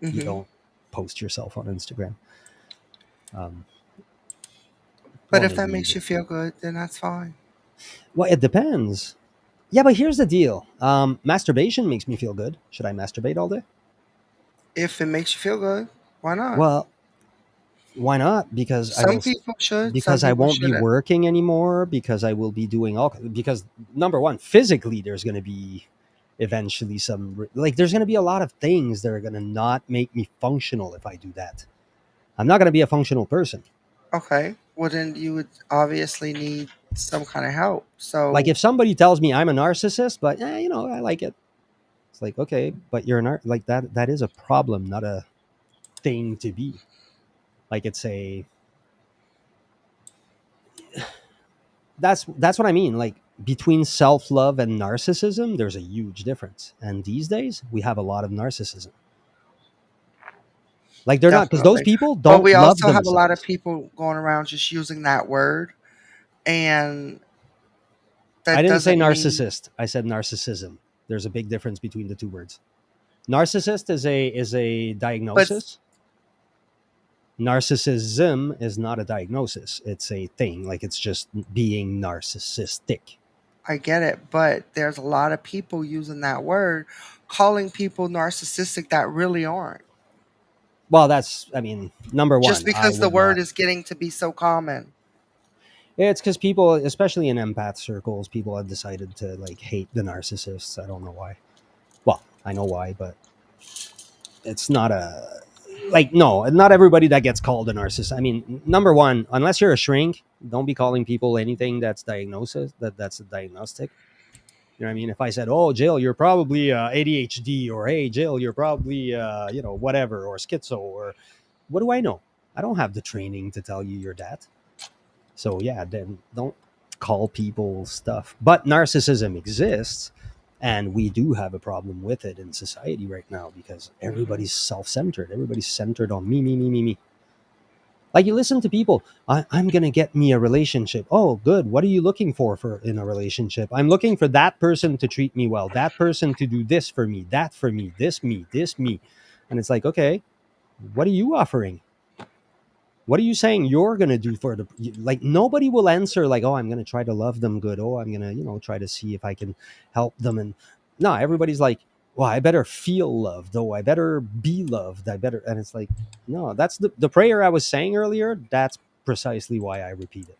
You Mhm. don't post yourself on Instagram. Um, But or if that maybe you makes do. you feel good, then that's fine. Well, it depends. Yeah, but here's the deal. Masturbation makes me feel good. Should I masturbate all day? If it makes you feel good, why not? Well, why not? Because I Some will. people should, some Because I people won't be shouldn't. working anymore. Because I will be doing all. Because number one, physically, there's going to be eventually like there's going to be a lot of things that are going to not make me functional if I do that. I'm not going to be a functional person. Okay. Well, then you would obviously need some kind of help. Like So, if somebody tells me I'm a narcissist, but I like it. It's like, okay, but you're like that. That is a problem, not a thing to be. Like it's a that's what I mean. Like between self love and narcissism, there's a huge difference. And these days, we have a lot of narcissism. Like they're not, because those Definitely. people But don't we love also have a lot of themselves. people going around just using that word, and I that didn't say doesn't mean. narcissist. I said narcissism. There's a big difference between the two words. Narcissist is a But diagnosis. Narcissism is not a diagnosis. It's a thing. Like it's just being narcissistic. I get it. But there's a lot of people using that word, calling people narcissistic that really aren't, Well, that's, I mean, number just one, I because the would word not. is getting to be so common. It's because people, especially in empath circles, people have decided to like hate the narcissists. I don't know why. Well, I know why, but it's not a, like, no, not everybody that gets called a narcissist. I mean, number one, unless you're a shrink, don't be calling people anything that's diagnosis, that's a diagnostic. You know what I mean? If I said, "Oh, Jill, you're probably ADHD," or "Hey, Jill, you're probably whatever," or schizo, or what do I know? I don't have the training to tell you you're that. So yeah, then don't call people stuff. But narcissism exists, and we do have a problem with it in society right now because Hmm. everybody's self-centered. Everybody's centered on me, me, me, me, me. Like you listen to people, I'm gonna get me a relationship. Oh, good. What are you looking for in a relationship? I'm looking for that person to treat me well, that person to do this for me, that for me, this me. And it's like, okay, what are you offering? What are you saying you're gonna do for the, like nobody will answer like, oh, I'm gonna try to love them good. Oh, I'm gonna, try to see if I can help them. And no, everybody's like, well, I better feel loved. Oh, I better be loved. I better, and it's like, no, that's the prayer I was saying earlier. That's precisely why I repeat it,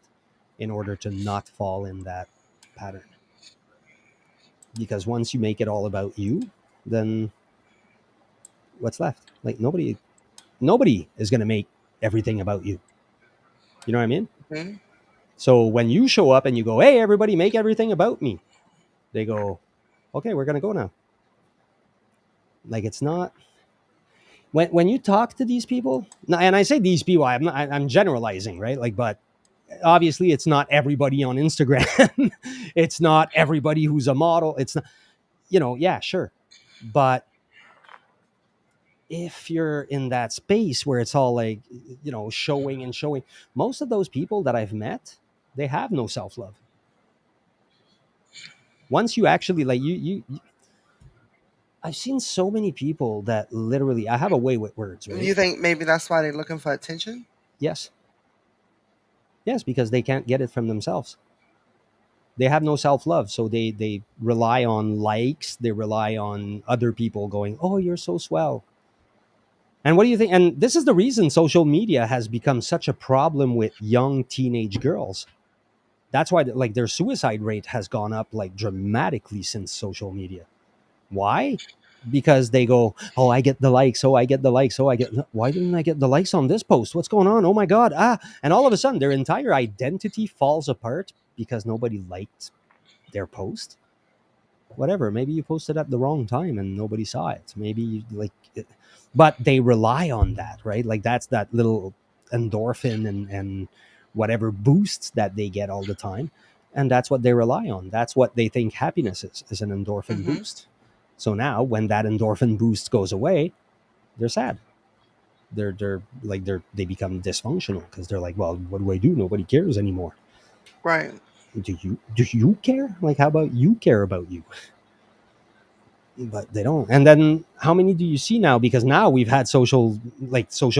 in order to not fall in that pattern. Because once you make it all about you, then what's left? Like nobody is gonna make everything about you. You know what I mean? Hmm. So when you show up and you go, "Hey, everybody, make everything about me," they go, "Okay, we're gonna go now." Like it's not, when you talk to these people, and I say these people, I'm generalizing, right? Like, but obviously, it's not everybody on Instagram. It's not everybody who's a model. It's not, yeah, sure, but if you're in that space where it's all like, showing and showing, most of those people that I've met, they have no self love. Once you actually like I've seen so many people that literally, I have a way with words, Do right? you think maybe that's why they're looking for attention? Yes. Yes, because they can't get it from themselves. They have no self-love, so they rely on likes, they rely on other people going, "Oh, you're so swell." And what do you think? And this is the reason social media has become such a problem with young teenage girls. That's why like their suicide rate has gone up like dramatically since social media. Why? Because they go, oh, I get the likes. Oh, I get the likes. Oh, I get. Why didn't I get the likes on this post? What's going on? Oh my god! Ah, and all of a sudden, their entire identity falls apart because nobody liked their post. Whatever. Maybe you posted at the wrong time and nobody saw it. Maybe you like, but they rely on that, right? Like that's that little endorphin and whatever boosts that they get all the time, and that's what they rely on. That's what they think happiness is an endorphin Hmm. boost. So now when that endorphin boost goes away, they're sad. They become dysfunctional because they're like, well, what do I do? Nobody cares anymore. Right. Do you care? Like, how about you care about you? But they don't. And then how many do you see now? Because now we've had social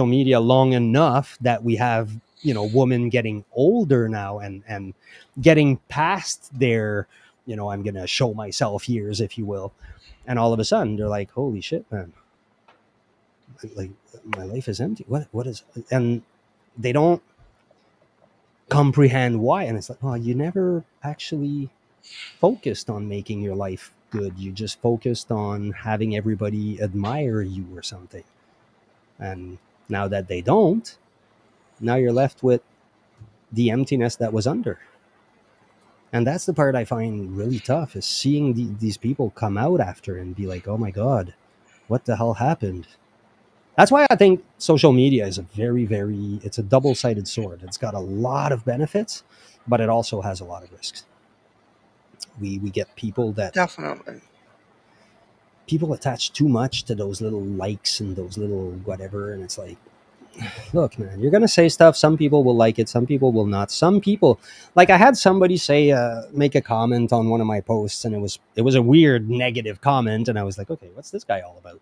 media long enough that we have, women getting older now and getting past their, I'm gonna show myself years, if you will. And all of a sudden they're like, holy shit, man, like my life is empty. What is, and they don't comprehend why. And it's like, well, you never actually focused on making your life good. You just focused on having everybody admire you or something. And now that they don't, now you're left with the emptiness that was under. And that's the part I find really tough, is seeing these people come out after and be like, oh my God, what the hell happened? That's why I think social media is a very, very, it's a double sided sword. It's got a lot of benefits, but it also has a lot of risks. We get people that, Definitely. people attach too much to those little likes and those little whatever, and it's like, look, man, you're gonna say stuff. Some people will like it, some people will not. Some people, like I had somebody say, make a comment on one of my posts, and it was a weird negative comment, and I was like, okay, what's this guy all about?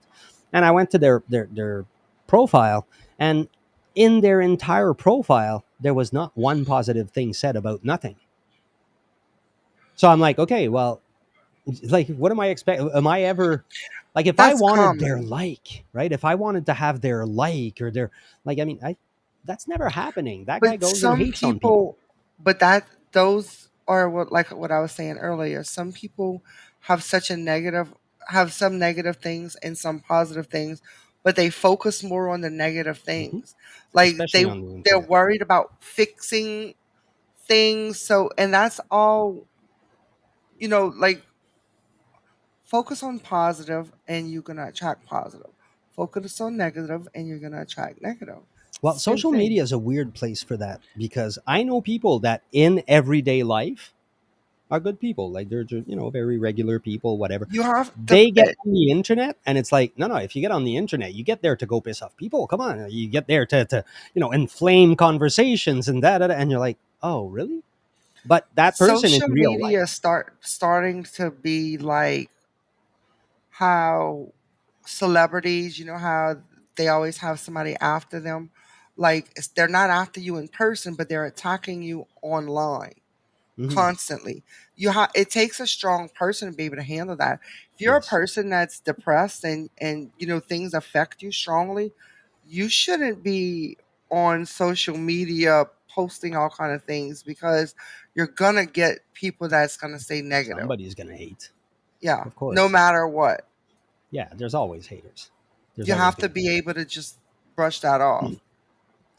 And I went to their profile, and in their entire profile, there was not one positive thing said about nothing. So I'm like, okay, well, like, what am I expect? Am I ever like if I That's wanted their common. like, right? If I wanted to have their like or their like, I mean, I that's never happening. That guy But goes and some hates on people. people, but that those are what, like what I was saying earlier. Some people have such a negative, have some negative things and some positive things, but they focus more on the negative Hmm. things. Like Especially on the they're internet. worried about fixing things. So, and that's all, like focus on positive and you're gonna attract positive. Focus on negative and you're gonna attract negative. Well, Same social thing. media is a weird place for that because I know people that in everyday life are good people. Like they're just, very regular people, whatever. You have to. They get on the internet and it's like, no, no, if you get on the internet, you get there to go piss off people. Come on. You get there to inflame conversations and that, and you're like, oh, really? But that person in Social real life. media starting to be like how celebrities, how they always have somebody after them. Like they're not after you in person, but they're attacking you online Hmm. constantly. It takes a strong person to be able to handle that. If you're a Yes. person that's depressed and things affect you strongly, you shouldn't be on social media posting all kind of things because you're gonna get people that's gonna say negative. Somebody's going to hate. Yeah, Of no course. matter what. Yeah, there's always haters. There's You always have going to to be be able to just brush that off. haters.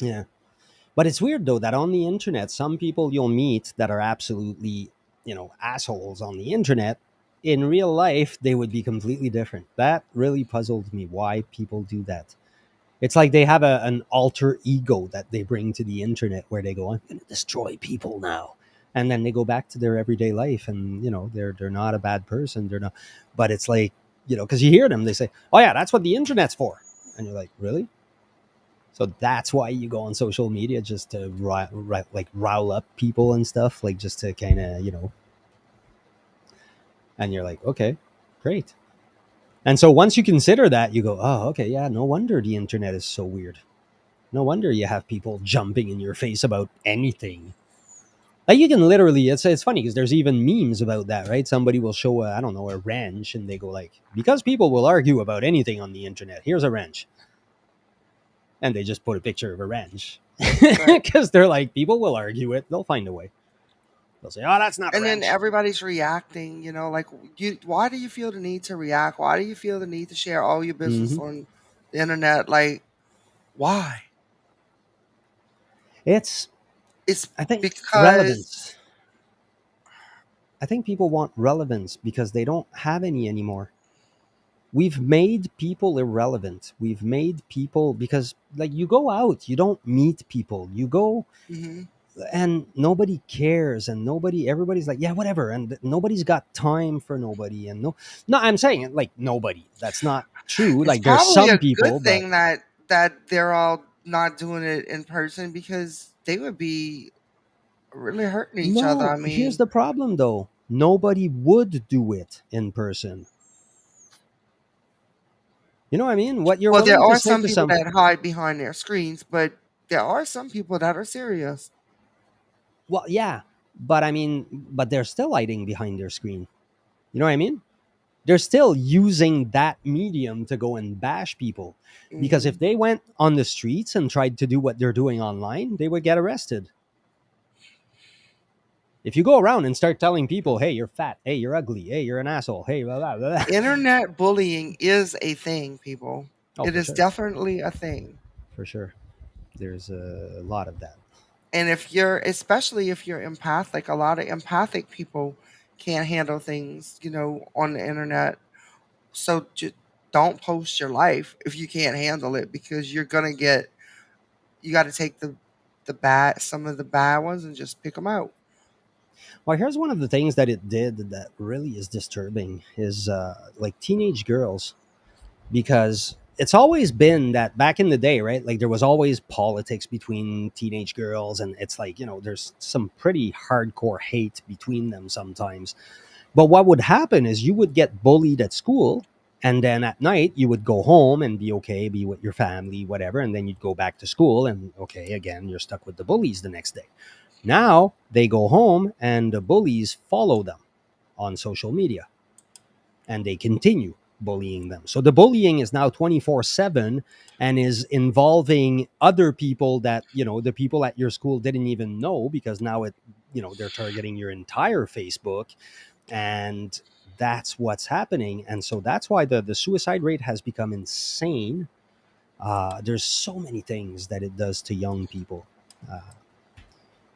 Yeah. But it's weird though that on the internet, some people you'll meet that are absolutely, assholes on the internet. In real life, they would be completely different. That really puzzled me why people do that. It's like they have an alter ego that they bring to the internet where they go, I'm going to destroy people now. And then they go back to their everyday life and, they're not a bad person. They're not, but it's like, because you hear them, they say, oh yeah, that's what the internet's for. And you're like, really? So that's why you go on social media just to like rile up people and stuff, like just to kind of and you're like, okay, great. And so once you consider that, you go, oh, okay, yeah, no wonder the internet is so weird. No wonder you have people jumping in your face about anything. Like you can literally, it's funny because there's even memes about that, right? Somebody will show I don't know, a wrench, and they go like, because people will argue about anything on the internet. Here's a wrench, and they just put a picture of a wrench Right. because they're like, people will argue it. They'll find a way. They'll say, "Oh, that's not a And then wrench." everybody's reacting, like why do you feel the need to react? Why do you feel the need to share all your business Hmm. on the internet? Like, why? It's, It's I think, relevance. because I think people want relevance because they don't have any anymore. We've made people irrelevant. We've made people because, like, you go out, you don't meet people. You go mhm. and nobody cares, and everybody's like, yeah, whatever, and nobody's got time for nobody. And no, I'm saying it like nobody. That's not true. It's Like, there's probably some a good people, but thing that they're all not doing it in person because they would be really hurting each other. no. I Here's mean, the problem, though. Nobody would do it in person. You know what I mean? What you're well, there willing to are say some to people some, that hide behind their screens, but there are some people that are serious. well, yeah, but I mean, but they're still hiding behind their screen. You know what I mean? They're still using that medium to go and bash people. Because if Hmm. they went on the streets and tried to do what they're doing online, they would get arrested. If you go around and start telling people, hey, you're fat, hey, you're ugly, hey, you're an asshole, hey, blah, blah, blah, blah. Internet bullying is a thing, people. Oh, It for is sure. definitely a thing. For sure. There's a lot of that. And especially if you're empathic, a lot of empathic people can't handle things, on the internet. So just don't post your life if you can't handle it because you got to take some of the bad ones and just pick them out. Well, here's one of the things that it did that really is disturbing is like teenage girls, because it's always been that back in the day, right? Like there was always politics between teenage girls, and it's like, there's some pretty hardcore hate between them sometimes. But what would happen is you would get bullied at school, and then at night you would go home and be okay, be with your family, whatever, and then you'd go back to school, and okay, again, you're stuck with the bullies the next day. Now they go home and the bullies follow them on social media and they continue bullying them. So the bullying is now 24/7 and is involving other people that, the people at your school didn't even know, because now they're targeting your entire Facebook, and that's what's happening. And so that's why the suicide rate has become insane. There's so many things that it does to young people. Uh,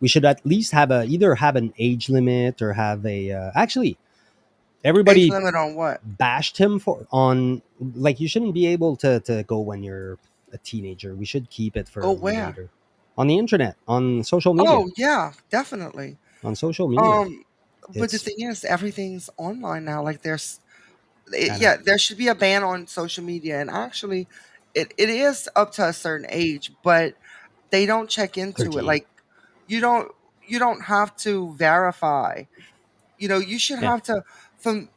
we should at least have either have an age limit or have a actually Age everybody limit on what? bashed him for on like you shouldn't be able to go when you're a teenager. We should keep it for Oh, where? later. On the internet, on social media. Oh, yeah, definitely. On social media. Um, but the It's thing is, everything's online now. Like I know. yeah, there should be a ban on social media, and actually, it is up to a certain age, but they don't check into it. 13. Like you don't you don't have to verify. You should Yeah. have to.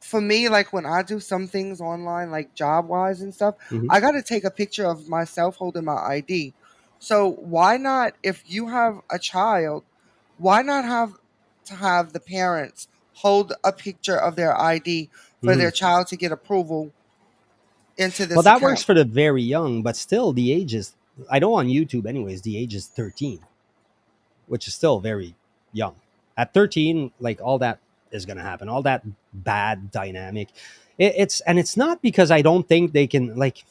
For me, like when I do some things online, like job wise and stuff, Hmm. I got to take a picture of myself holding my ID. So why not, if you have a child, why not have the parents hold a picture of their ID for Hmm. their child to get approval into Well, this that works account? for the very young, but still the age is, I know on YouTube anyways, the age is 13, which is still very young. At 13, like all that is going to happen, all that bad dynamic. It's not because I don't think they can, like,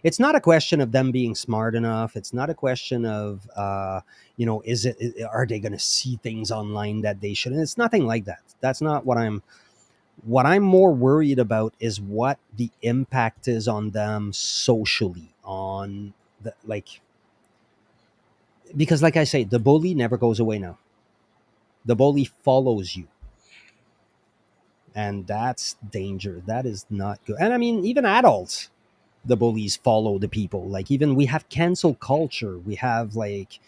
it's not a question of them being smart enough. It's not a question of, are they going to see things online that they shouldn't? It's nothing like that. That's not what I'm more worried about is what the impact is on them socially, on because like I say, the bully never goes away now. The bully follows you, and that's danger. That is not good. And I mean, even adults, the bullies follow the people. Like, even we have cancel culture. We have, like,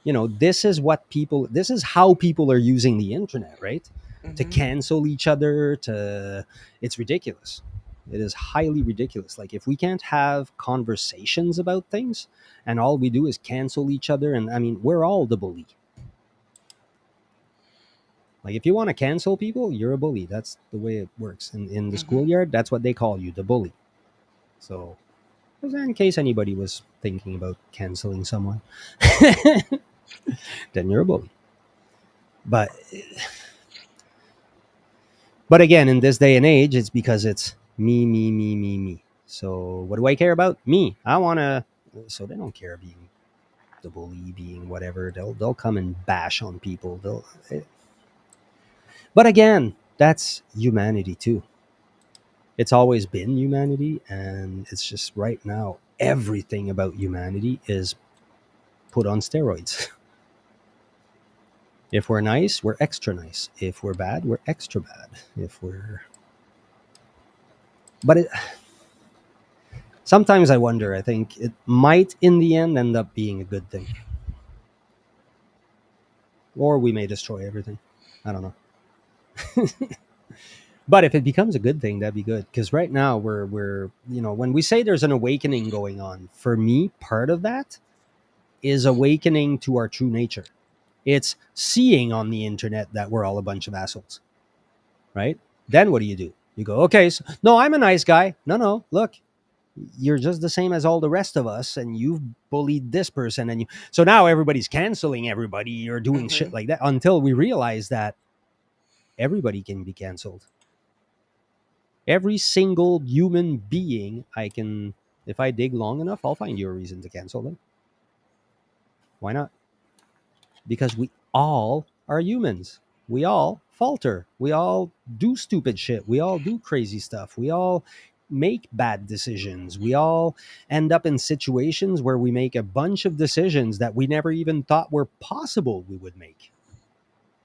this is how people are using the internet, right? To Hmm. cancel each other, to it's ridiculous. It is highly ridiculous. Like, if we can't have conversations about things and all we do is cancel each other, and I mean, we're all the bully. Like, if you want to cancel people, you're a bully. That's the way it works. And in the Hmm. schoolyard, that's what they call you, the bully. So, in case anybody was thinking about canceling someone, then you're a bully. But again, in this day and age, it's because it's me, me, me, me, me. So what do I care about? Me. I wanna. So they don't care being the bully, being whatever. They'll come and bash on people. But again, that's humanity too. It's always been humanity, and it's just right now everything about humanity is put on steroids. If we're nice, we're extra nice. If we're bad, we're extra bad. If we're but sometimes I wonder, I think it might in the end end up being a good thing. Or we may destroy everything. I don't know. But if it becomes a good thing, that'd be good. Because right now we're when we say there's an awakening going on, for me, part of that is awakening to our true nature. It's seeing on the internet that we're all a bunch of assholes, right? Then what do? You go, okay, so, no, I'm a nice guy. No, no, look, you're just the same as all the rest of us, and you've bullied this person, and so now everybody's canceling everybody or doing shit Hmm. like that until we realize that everybody can be canceled. Every single human being, I can, if I dig long enough, I'll find you a reason to cancel them. Why not? Because we all are humans. We all falter. We all do stupid shit. We all do crazy stuff. We all make bad decisions. We all end up in situations where we make a bunch of decisions that we never even thought were possible we would make.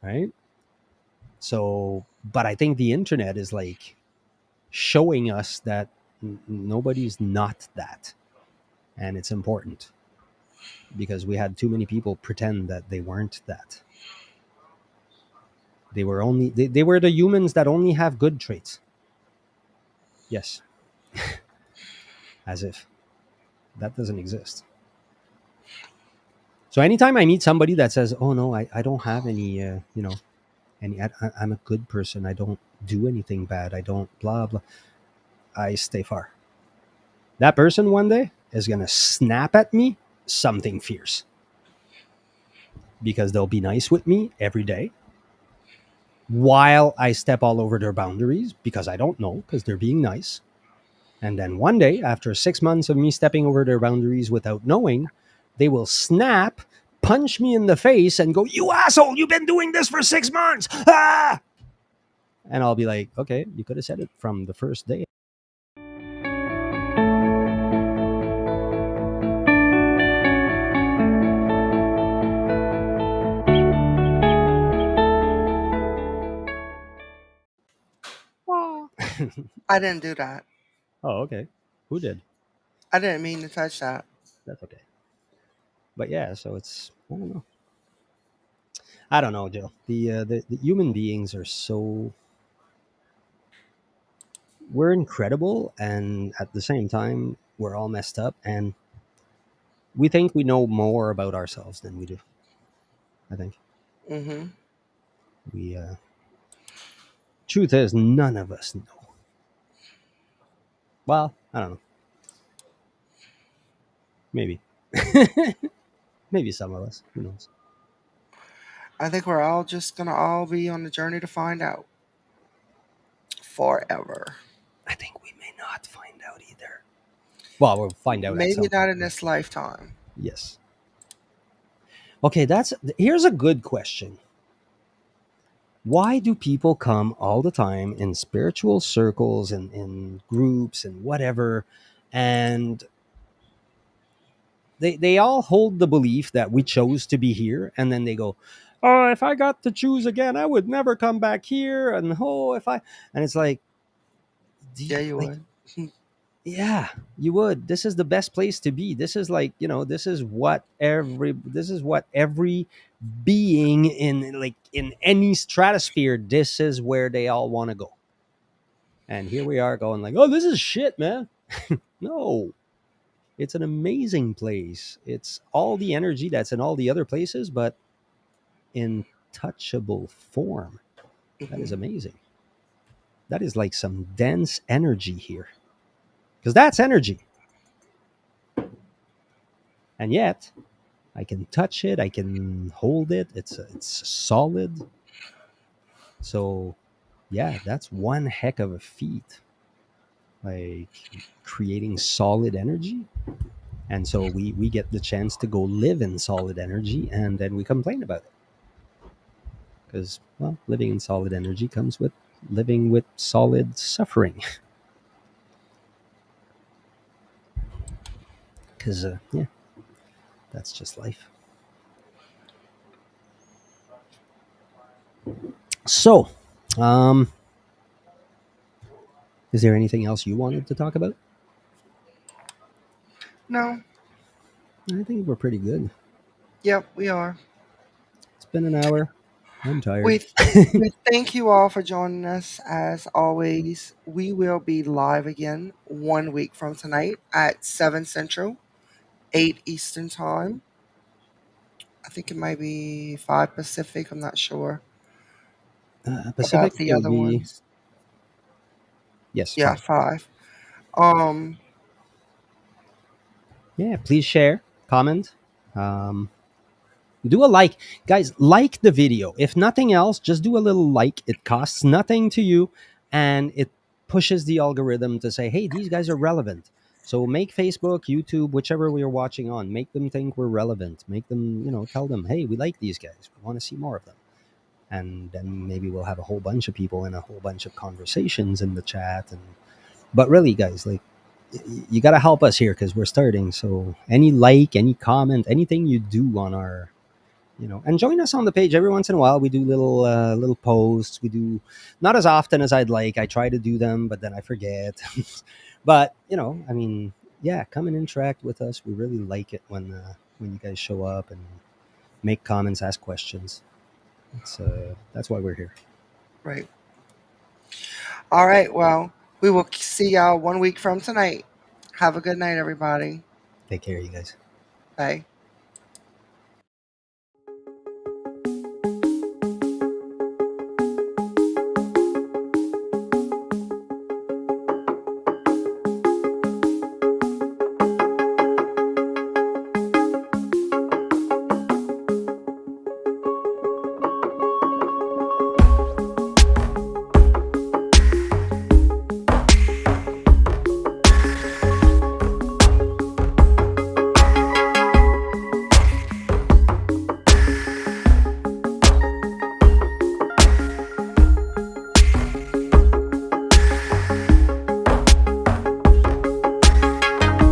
Right? So, but I think the internet is like showing us that nobody's not that, and it's important because we had too many people pretend that they weren't that. They were the humans that only have good traits. Yes, as if that doesn't exist. So anytime I meet somebody that says, "Oh no, I don't have any, I'm a good person. I don't do anything bad. I don't blah blah," I stay far. That person one day is gonna snap at me something fierce because they'll be nice with me every day while I step all over their boundaries because I don't know because they're being nice. And then one day, after 6 months of me stepping over their boundaries without knowing, they will snap, punch me in the face, and go, "You asshole, you've been doing this for 6 months." Ah! And I'll be like, "Okay, you could have said it from the first day." Oh, I didn't do that. okay. Who did? I didn't mean to touch that. That's okay. But yeah, so it's, I don't know. I don't know, Jill. The human beings are so, we're incredible, and at the same time, we're all messed up, and we think we know more about ourselves than we do. I think Hmm. we truth is none of us know. Well, I don't know. Maybe. Maybe some of us. Who knows? I think we're all just gonna all be on the journey to find out forever. I think we may not find out either. Well, we'll find out at Maybe some not point. in this lifetime. Yes. Okay, that's here's a good question. Why do people come all the time in spiritual circles and in groups and whatever, and they all hold the belief that we chose to be here, and then they go, "Oh, if I got to choose again, I would never come back here," and "Oh, if I," and it's like, Yeah, you like, would. yeah, you would. This is the best place to be. This is like, this is what every being in, like, in any stratosphere, this is where they all want to go. And here we are going like, "Oh, this is shit, man." No, it's an amazing place. It's all the energy that's in all the other places, but in touchable form. That is Hmm. amazing. That is like some dense energy here. Because that's energy. And yet, I can touch it, I can hold it. It's solid. So, yeah, that's one heck of a feat. Like creating solid energy. And so we get the chance to go live in solid energy, and then we complain about it. Because, well, living in solid energy comes with living with solid suffering. Because, yeah, that's just life. So, um, is there anything else you wanted to talk about? No. I think we're pretty good. Yep, we are. It's been an hour. I'm tired. We we thank you all for joining us as always. We will be live again 1 week from tonight at 7 Central, 8 Eastern Time. I think it might be 5 Pacific. I'm not sure Pacific about the will other be, ones. yes, Yeah, 5. 5. Um, Yeah, please share, comment, um, do a like. Guys, like the video. If nothing else, just do a little like. It costs nothing to you, and it pushes the algorithm to say, "Hey, these guys are relevant." So make Facebook, YouTube, whichever we are watching on, make them think we're relevant. Make them, tell them, "Hey, we like these guys. We want to see more of them." And then maybe we'll have a whole bunch of people and a whole bunch of conversations in the chat. And but really, guys, like, you got to help us here because we're starting. So any like, any comment, anything you do on our, and join us on the page every once in a while. We do little posts. We do not as often as I'd like. I try to do them, but then I forget. But I mean, yeah, come and interact with us. We really like it when you guys show up and make comments, ask questions. That's why we're here. Right. All right. Well, we will see y'all 1 week from tonight. Have a good night, everybody. Take care, you guys. Bye.